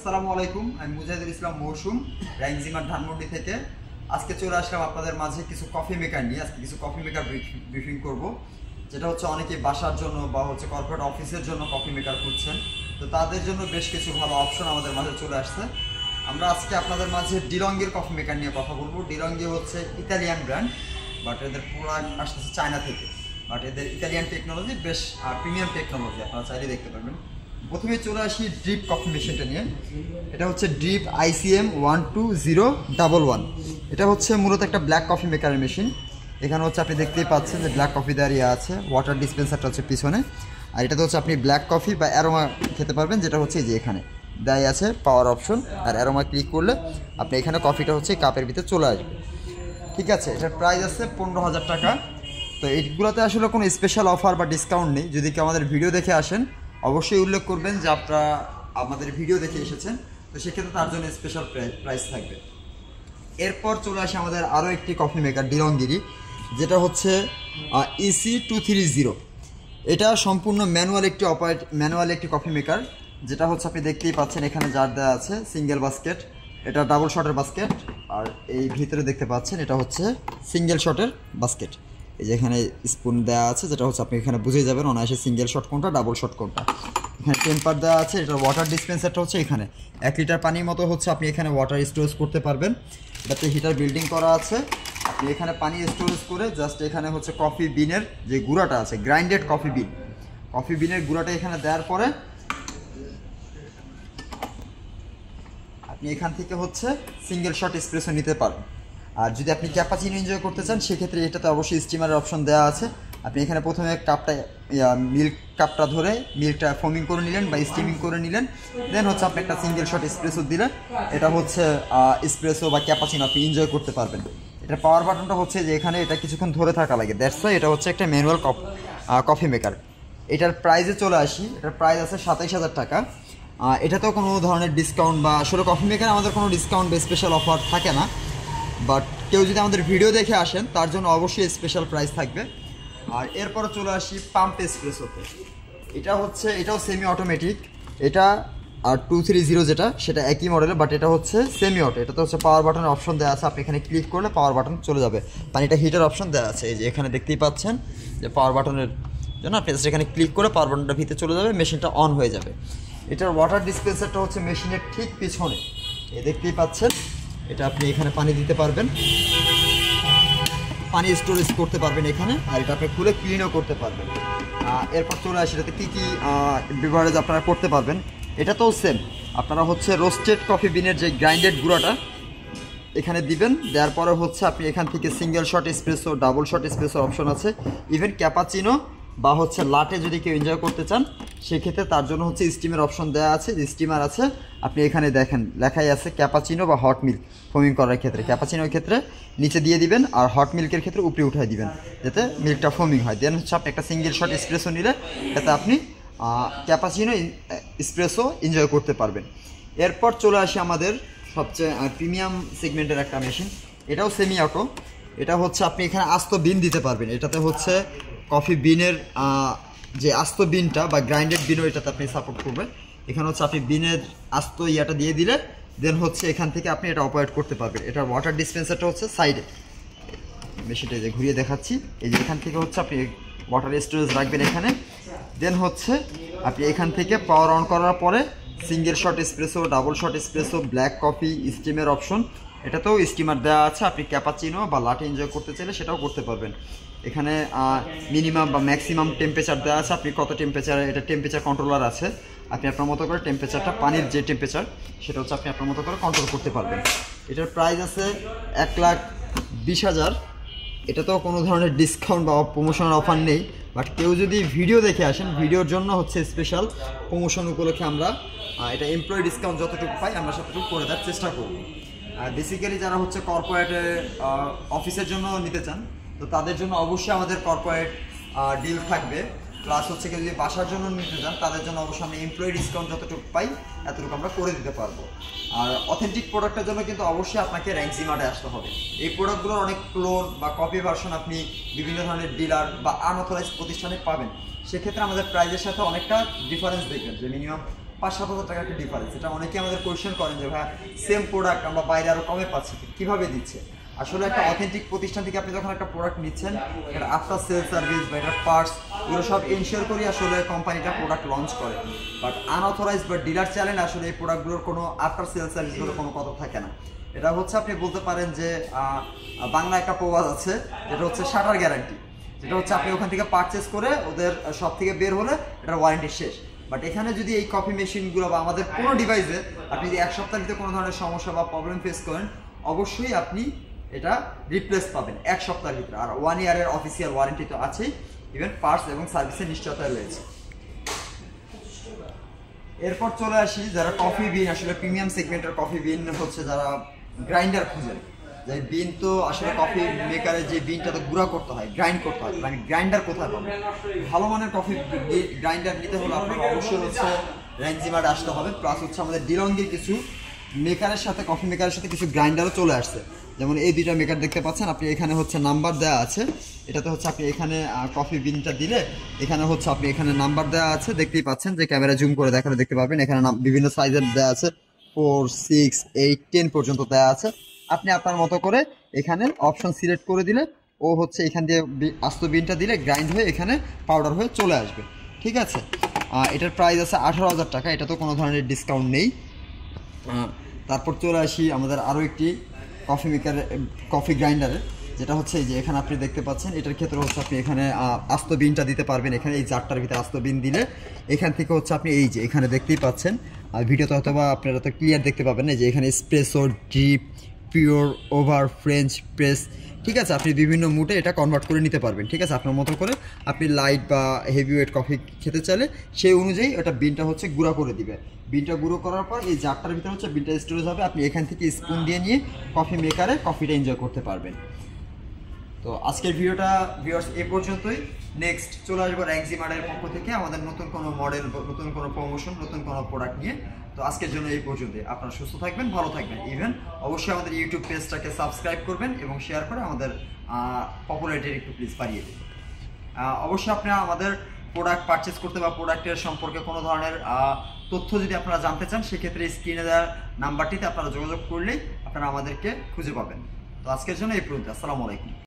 আসসালামু আলাইকুম। আমি মুজাহিদুল ইসলাম মৌসুম, রাইনজিমার ধানমন্ডি থেকে। আজকে চলে আসলাম আপনাদের মাঝে কিছু কফি মেকার নিয়ে। আজকে কিছু কফি মেকার ব্রিফিং করব, যেটা হচ্ছে অনেকে বাসার জন্য বা হচ্ছে কর্পোরেট অফিসের জন্য কফি মেকার খুঁজছেন। তো তাদের জন্য বেশ কিছু ভালো অপশন আমাদের মাঝে চলে আসছে। আমরা আজকে আপনাদের মাঝে ডিলঙ্গির কফি মেকার নিয়ে কথা বলবো। ডিলঙ্গি হচ্ছে ইতালিয়ান ব্র্যান্ড, বাট এদের প্রোডাক্ট আসতেছে চায়না থেকে। বাট এদের ইতালিয়ান টেকনোলজি বেশ প্রিমিয়াম টেকনোলজি, আপনারা চাইলে দেখতে পারবেন। প্রথমে চলে আসি ড্রিপ কফি মেশিনটা নিয়ে। এটা হচ্ছে ড্রিপ ICM 12011। এটা হচ্ছে মূলত একটা ব্ল্যাক কফি মেকারের মেশিন। এখানে হচ্ছে আপনি দেখতেই পাচ্ছেন যে ব্ল্যাক কফি দাঁড়িয়ে আছে, ওয়াটার ডিসপেন্সারটা হচ্ছে পিছনে। আর এটাতে হচ্ছে আপনি ব্ল্যাক কফি বা অ্যারোমা খেতে পারবেন, যেটা হচ্ছে যে এখানে দেয় আছে পাওয়ার অপশন। আর অ্যারোমা ক্লিক করলে আপনি এখানে কফিটা হচ্ছে কাপের ভিতরে চলে আসবে। ঠিক আছে, এটার প্রাইস আছে 15,000 টাকা। তো এইগুলোতে আসলে কোনো স্পেশাল অফার বা ডিসকাউন্ট নেই। যদি কেউ আমাদের ভিডিও দেখে আসেন, অবশ্যই উল্লেখ করবেন যে আপনারা আমাদের ভিডিও দেখে এসেছেন, তো সেক্ষেত্রে তার জন্য স্পেশাল প্রাইস থাকবে। এরপর চলে আসে আমাদের আরও একটি কফি মেকার ডিলঙ্গিরি, যেটা হচ্ছে EC230। এটা সম্পূর্ণ ম্যানুয়াল একটি কফি মেকার, যেটা হচ্ছে আপনি দেখতেই পাচ্ছেন এখানে জার দেওয়া আছে, সিঙ্গেল বাস্কেট। এটা ডাবল শটের বাস্কেট। আর এই ভিতরে দেখতে পাচ্ছেন এটা হচ্ছে সিঙ্গেল শটের বাস্কেট। এই যে এখানে স্পুন দেওয়া আছে, যেটা হচ্ছে আপনি এখানে বুঝে যাবেন অনায়াসে সিঙ্গেল শট কোনটা, ডাবল শট কোনটা। এখানে টেম্পার দেওয়া আছে। এটা ওয়াটার ডিসপেন্সারটা হচ্ছে এখানে 1 লিটার পানির মতো হচ্ছে আপনি এখানে ওয়াটার স্টোরেজ করতে পারবেন। এটাতে হিটার বিল্ডিং করা আছে। আপনি এখানে পানি স্টোরেজ করে জাস্ট এখানে হচ্ছে কফি বিনের যে গুঁড়াটা আছে, গ্রাইন্ডেড কফি বিনের গুঁড়াটা এখানে দেওয়ার পরে আপনি এখান থেকে হচ্ছে সিঙ্গেল শট এসপ্রেসো নিতে পারেন। আর যদি আপনি ক্যাপাচিনো এনজয় করতে চান, সেক্ষেত্রে এটাতে অবশ্যই স্টিমারের অপশন দেওয়া আছে। আপনি এখানে প্রথমে মিল্ক কাপটা ধরে মিল্কটা ফোমিং করে নিলেন বা স্টিমিং করে নিলেন, দেন হচ্ছে আপনি একটা সিঙ্গেল শট এসপ্রেসো দিলেন। এটা হচ্ছে এসপ্রেসো বা ক্যাপাচিনো আপনি এনজয় করতে পারবেন। এটা পাওয়ার বাটনটা হচ্ছে যে এখানে এটা কিছুক্ষণ ধরে থাকা লাগে, দ্যাটস ওয়াই এটা হচ্ছে একটা ম্যানুয়াল কফি মেকার। এটার প্রাইসে চলে আসি। এটার প্রাইস আছে 27,000 টাকা। এটাতেও কোনো ধরনের ডিসকাউন্ট বা আসলে কফি মেকার আমাদের কোনো ডিসকাউন্ট বা স্পেশাল অফার থাকে না। বাট কেউ যদি আমাদের ভিডিও দেখে আসেন, তার জন্য অবশ্যই স্পেশাল প্রাইস থাকবে। আর এরপরে চলে আসি পাম্প এসপ্রেসোতে। এটাও সেমি অটোমেটিক। এটা আর 230 যেটা, সেটা একই মডেলের, বাট এটা হচ্ছে সেমি অটো। এটাতে হচ্ছে পাওয়ার বাটনের অপশন দেওয়া আছে। আপনি এখানে ক্লিক করলে পাওয়ার বাটন চলে যাবে। পানিটা হিটার অপশন দেওয়া আছে, এই যে এখানে দেখতেই পাচ্ছেন যে পাওয়ার বাটনের জন্য আপনি এখানে ক্লিক করে পাওয়ার বাটনটা ভিতরে চলে যাবে, মেশিনটা অন হয়ে যাবে। এটার ওয়াটার ডিসপেন্সারটা হচ্ছে মেশিনের ঠিক পিছনে, এই দেখতেই পাচ্ছেন। এটা আপনি এখানে পানি দিতে পারবেন, পানি স্টোরেজ করতে পারবেন এখানে। আর এটা আপনি খুলে ক্লিনও করতে পারবেন। এরপর চলে আসি এটাতে কী কী বেভারেজ আপনারা করতে পারবেন। এটাতেও সেম, আপনারা হচ্ছে রোস্টেড কফি বিনের যে গ্রাইন্ডেড গুঁড়াটা এখানে দিবেন। দেওয়ার পরে হচ্ছে আপনি এখান থেকে single shot espresso, double shot এসপ্রেসোর অপশন আছে। ইভেন ক্যাপাচিনো বা হচ্ছে লাটে যদি কেউ এনজয় করতে চান, সেক্ষেত্রে তার জন্য হচ্ছে স্টিমের অপশন দেওয়া আছে। যে স্টিমার আছে, আপনি এখানে দেখেন লেখাই আছে ক্যাপাচিনো বা হট মিল্ক ফোমিং করার ক্ষেত্রে। ক্যাপাচিনোর ক্ষেত্রে নিচে দিয়ে দিবেন, আর হট মিল্কের ক্ষেত্রে উপরে উঠাই দিবেন, যাতে মিল্কটা ফোমিং হয়। দেন হচ্ছে আপনি একটা সিঙ্গেল শট এসপ্রেসো নিলে যাতে আপনি ক্যাপাচিনো এসপ্রেসো এনজয় করতে পারবেন। এরপর চলে আসি আমাদের সবচেয়ে প্রিমিয়াম সেগমেন্টের একটা মেশিন। এটাও সেমি অটো। এটা হচ্ছে আপনি এখানে আস্ত বিন দিতে পারবেন। এটাতে হচ্ছে কফি বিনের যে আস্ত বিনটা বা গ্রাইন্ডেড বিনও এটাতে আপনি সাপোর্ট করবেন। এখানে হচ্ছে আপনি বিনের আস্ত ইয়াটা দিয়ে দিলে দেন হচ্ছে এখান থেকে আপনি এটা অপারেট করতে পারবেন। এটার ওয়াটার ডিসপেন্সারটা হচ্ছে সাইডে, মেশিনটা যে ঘুরিয়ে দেখাচ্ছি। এই যে এখান থেকে হচ্ছে আপনি ওয়াটার স্টোরেজ রাখবেন এখানে। দেন হচ্ছে আপনি এখান থেকে পাওয়ার অন করার পরে single shot espresso, double shot espresso, black coffee, স্টিমের অপশন। এটাতেও স্টিমার দেওয়া আছে। আপনি ক্যাপাচিনো বা লাটে এনজয় করতে চাইলে সেটাও করতে পারবেন। এখানে মিনিমাম বা ম্যাক্সিমাম টেম্পারেচার দেওয়া আছে। আপনি কত টেম্পারেচার, এটা টেম্পারেচার কন্ট্রোলার আছে। আপনি আপনার মতো করে টেম্পারেচারটা, পানির যে টেম্পারেচার সেটা হচ্ছে আপনি আপনার মতো করে কন্ট্রোল করতে পারবেন। এটার প্রাইস আছে 1,20,000। এটাতেও কোনো ধরনের ডিসকাউন্ট বা প্রমোশনের অফার নেই। বাট কেউ যদি ভিডিও দেখে আসেন, ভিডিওর জন্য হচ্ছে স্পেশাল প্রমোশন উপলক্ষে আমরা এটা এমপ্লয়ি ডিসকাউন্ট যতটুকু পাই আমরা ততটুকু করে দেওয়ার চেষ্টা করব। আর বেসিক্যালি যারা হচ্ছে কর্পোরেটে অফিসের জন্য নিতে চান, তো তাদের জন্য অবশ্যই আমাদের কর্পোরেট ডিল থাকবে। প্লাস হচ্ছে কেউ যদি বাসার জন্য নিতে চান, তাদের জন্য অবশ্যই আমরা এমপ্লয়ি ডিসকাউন্ট যতটুকু পাই এতটুকু আমরা করে দিতে পারবো। আর অথেন্টিক প্রোডাক্টের জন্য কিন্তু অবশ্যই আপনাকে রাইনজিমারে আসতে হবে। এই প্রোডাক্টগুলোর অনেক ক্লোন বা কপি ভার্সন আপনি বিভিন্ন ধরনের ডিলার বা আনঅথরাইজড প্রতিষ্ঠানে পাবেন। সেক্ষেত্রে আমাদের প্রাইজের সাথে অনেকটা ডিফারেন্স দেখবেন, যে মিনিমাম 5-7 হাজার টাকা একটা ডিফারেন্স। এটা অনেকে আমাদের কোয়েশ্চেন করেন যে ভাই সেম প্রোডাক্ট আমরা বাইরে আরও কমে পাচ্ছি, কীভাবে দিচ্ছে। আসলে একটা অথেন্টিক প্রতিষ্ঠান থেকে আপনি যখন একটা প্রোডাক্ট নিচ্ছেন, এটা আফটার সেল সার্ভিস বা এটার পার্টস এগুলো সব এনশিওর করে আসলে কোম্পানিটা প্রোডাক্ট লঞ্চ করে। বাট আনঅথরাইজ বা ডিলার চ্যানেলে আসলে এই প্রোডাক্টগুলোর কোনো আফটার সেল সার্ভিসগুলোর কোনো কথা থাকে না। এটা হচ্ছে আপনি বলতে পারেন যে বাংলা একটা প্রবাদ আছে যেটা হচ্ছে শাটার গ্যারান্টি, যেটা হচ্ছে আপনি ওখান থেকে পারচেস করে ওদের সব থেকে বের হলে এটার ওয়ারেন্টি শেষ। বাট এখানে যদি এই কফি মেশিনগুলো বা আমাদের কোনো ডিভাইসে আপনি যদি 1 সপ্তাহের ভিতরে কোনো ধরনের সমস্যা বা প্রবলেম ফেস করেন, অবশ্যই আপনি এটা রিপ্লেস পাবেন 1 সপ্তাহের ভিতরে। আর 1 ইয়ারের অফিসিয়াল ওয়ারেন্টি তো আছেই, ইভেন পার্টস এবং সার্ভিসের নিশ্চয়তা রয়েছে। এরপর চলে আসি যারা কফি বিন, আসলে প্রিমিয়াম সেগমেন্টের কফি বিন হচ্ছে যারা গ্রাইন্ডার খুঁজেন, যে বিন তো আসলে কফি মেকারের যে বিনটা তো গুঁড়া করতে হয়, গ্রাইন্ড করতে হয়, মানে গ্রাইন্ডার কোথায় পাবেন? ভালো মানের কফি গ্রাইন্ডার নিতে হলে আপনার অবশ্যই হচ্ছে রেঞ্জিমার্ট আসতে হবে। প্লাস হচ্ছে আমাদের ডিলঙ্গির কিছু মেকারের সাথে, কফি মেকারের সাথে কিছু গ্রাইন্ডারও চলে আসছে। যেমন এই 2টা মেকার দেখতে পাচ্ছেন আপনি, এখানে হচ্ছে নাম্বার দেওয়া আছে। এটাতে হচ্ছে আপনি এখানে কফি বিনটা দিলে এখানে হচ্ছে আপনি এখানে নাম্বার দেওয়া আছে, দেখতেই পাচ্ছেন যে ক্যামেরা জুম করে দেখালে দেখতে পাবেন। এখানে বিভিন্ন সাইজের দেওয়া আছে, 4, 6, 8, 10 পর্যন্ত দেওয়া আছে। আপনি আপনার মতো করে এখানে অপশন সিলেক্ট করে দিলে ও হচ্ছে এখান দিয়ে আস্ত বিনটা দিলে গ্রাইন্ড হয়ে এখানে পাউডার হয়ে চলে আসবে। ঠিক আছে, এটার প্রাইস আছে 18,000 টাকা, এটা তো কোনো ধরনের ডিসকাউন্ট নেই। তারপর চলে আসি আমাদের আরও একটি কফি মেকার, কফি গ্রাইন্ডারের, যেটা হচ্ছে এই যে এখানে আপনি দেখতে পাচ্ছেন। এটার ক্ষেত্রে হচ্ছে আপনি এখানে আস্ত বিনটা দিতে পারবেন। এখানে এই জারটার ভিতরে আস্ত বিন দিলে এখান থেকে হচ্ছে আপনি এই যে এখানে দেখতেই পাচ্ছেন, আর ভিডিওতে হয়তো বা আপনারা তো ক্লিয়ার দেখতে পাবেন না, যে এখানে espresso, drip, pure, over, French press, ঠিক আছে, আপনি বিভিন্ন মুডে এটা কনভার্ট করে নিতে পারবেন। ঠিক আছে, আপনার মতো করে আপনি লাইট বা হেভি ওয়েট কফি খেতে চাইলে সেই অনুযায়ী ওটা বিনটা হচ্ছে গুঁড়া করে দিবে। বিনটা গুঁড়ো করার পর এই জারটার ভিতরে হচ্ছে বিনটা স্টোরেজ হবে, আপনি এখান থেকে স্পুন দিয়ে নিয়ে কফি মেকারে কফিটা এনজয় করতে পারবেন। তো আজকের ভিডিওটা ভিউয়ার্স এ পর্যন্তই। নেক্সট চলে আসবো র্যাংজিমার্টের পক্ষ থেকে আমাদের নতুন কোনো মডেল, নতুন কোনো প্রমোশন, নতুন কোনো প্রোডাক্ট নিয়ে। তো আজকের জন্য এই পর্যন্তই। আপনারা সুস্থ থাকবেন, ভালো থাকবেন। ইভেন অবশ্যই আমাদের ইউটিউব পেজটাকে সাবস্ক্রাইব করবেন এবং শেয়ার করে আমাদের পপুলারিটির একটু প্লিজ বাড়িয়ে দেবেন। অবশ্যই আপনারা আমাদের প্রোডাক্ট পারচেস করতে বা প্রোডাক্টের সম্পর্কে কোনো ধরনের তথ্য যদি আপনারা জানতে চান, সেক্ষেত্রে স্ক্রিনে দেওয়ার নাম্বারটিতে আপনারা যোগাযোগ করলেই আপনারা আমাদেরকে খুঁজে পাবেন। তো আজকের জন্য এই পর্যন্ত। আসসালামু আলাইকুম।